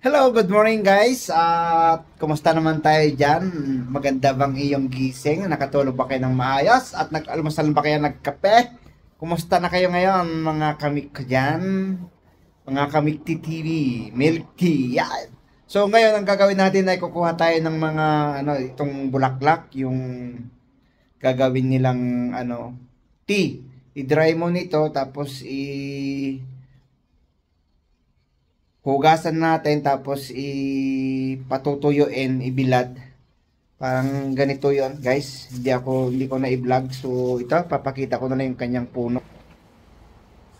Hello, good morning guys. Kumusta naman tayo dyan? Maganda bang iyong gising? Nakatulog ba kayo ng maayos? At nag-almusal ba kayo nagkape? Kumusta na kayo ngayon mga kamik ko dyan? Mga kamik TV, milk tea, yan. So ngayon ang gagawin natin ay kukuha tayo ng mga itong bulaklak, yung gagawin nilang tea. I-dry mo nito tapos hugasan natin tapos ipatutuyuin, ibilad. Parang ganito 'yon, guys. Hindi ko na i-vlog. So ito, papakita ko na lang yung kanyang puno.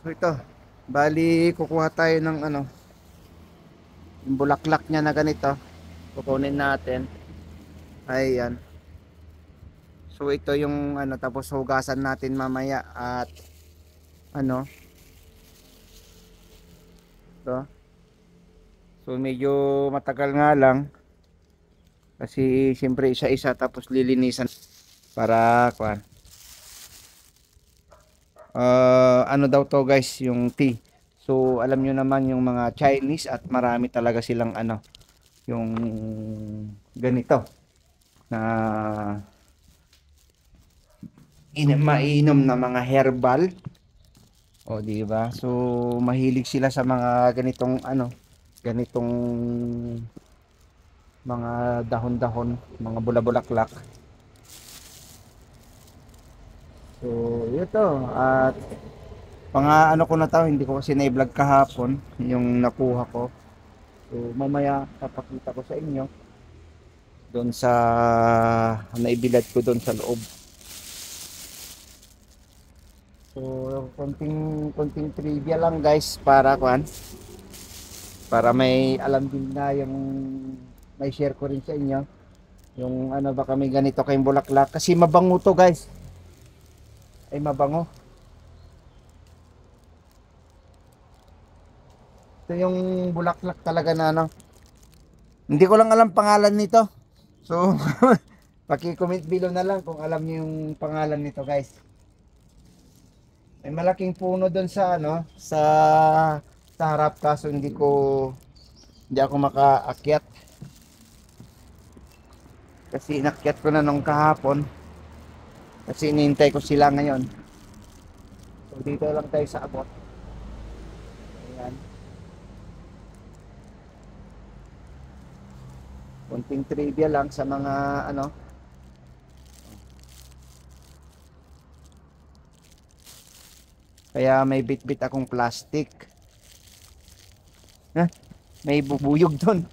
So ito, bali kukuha tayo ng yung bulaklak niya na ganito. Kukunin natin. Ayan. So ito yung tapos hugasan natin mamaya at ano, ito. So medyo matagal nga lang kasi siyempre isa-isa tapos lilinisan para kuan. Ano daw to guys, yung tea. So alam nyo naman yung mga Chinese at marami talaga silang yung ganito na mainom na mga herbal. O di ba? So mahilig sila sa mga ganitong mga dahon-dahon, mga bula-bulaklak. So ito at ko na to, hindi ko kasi na-vlog kahapon yung nakuha ko. So mamaya papakita ko sa inyo doon sa naibilad ko doon sa loob. So konting trivia lang guys para may alam din na yung may share ko rin sa inyo yung ba kami ganito kayong bulaklak kasi mabango to guys, ay mabango. Ito yung bulaklak talaga na hindi ko lang alam pangalan nito. So paki-comment below na lang kung alam niyo yung pangalan nito guys. May malaking puno doon sa sa harap kaso hindi ako makaakyat. Kasi inakyat ko na nung kahapon. Kasi inintay ko sila ngayon. So dito lang tayo sa abot. Ayan. Kunting trivia lang sa mga kaya may bit-bit akong plastic. May bubuyog doon.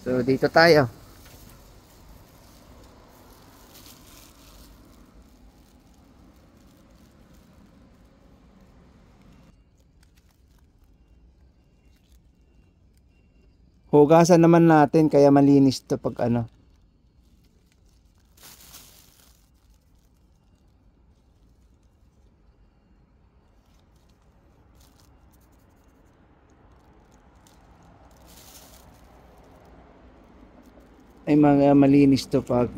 So dito tayo. Hugasan naman natin kaya malinis to pag ay mga malinis to pag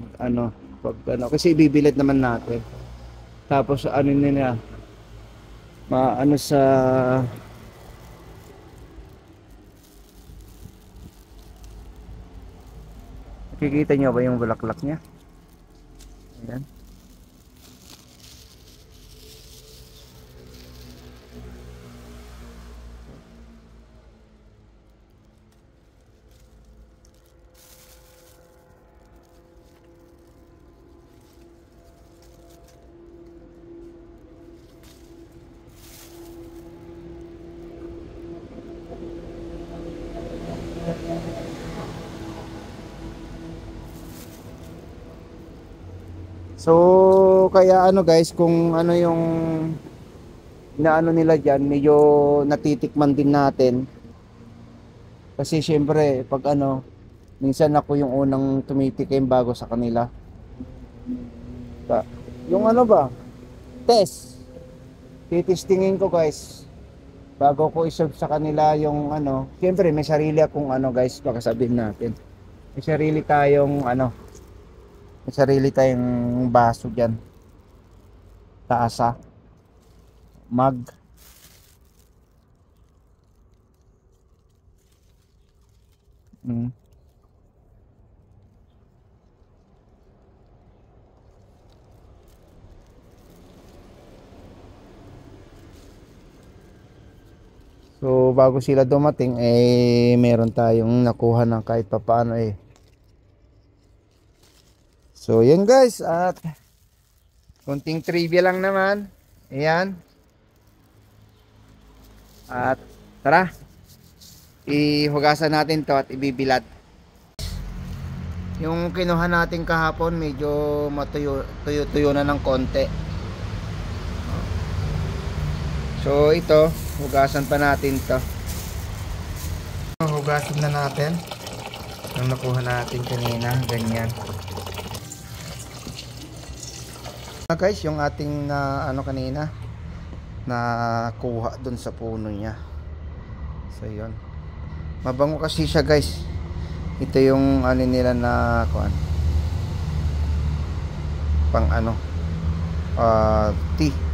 kasi ibibilad naman natin. Tapos nila sa nakikita nyo ba yung bulaklak niya? Ayan. So kaya guys, kung yung inaano nila diyan, medyo natitikman din natin. Kasi syempre pag minsan ako yung unang tumitikim bago sa kanila. Yung ba? Test. Titistingin ko guys bago ko i-serve sa kanila yung syempre may sarili akong guys, baka sabihin natin. May sarili tayong may sarili tayong baso diyan. Taasa. Mug. Mm. So bago sila dumating meron tayong nakuha ng kahit papaano So yun guys, at konting trivia lang naman. Ayan. At tara, ihugasan natin to at ibibilad. Yung kinuha natin kahapon medyo tuyo na ng konti. So ito, hugasan pa natin to. Hugasan na natin yung nakuha natin kanina, ganyan. Guys, yung ating ano kanina nakuha dun sa puno niya. So yun, mabango kasi siya guys. Ito yung ano nila na kuan, pang ano, tea.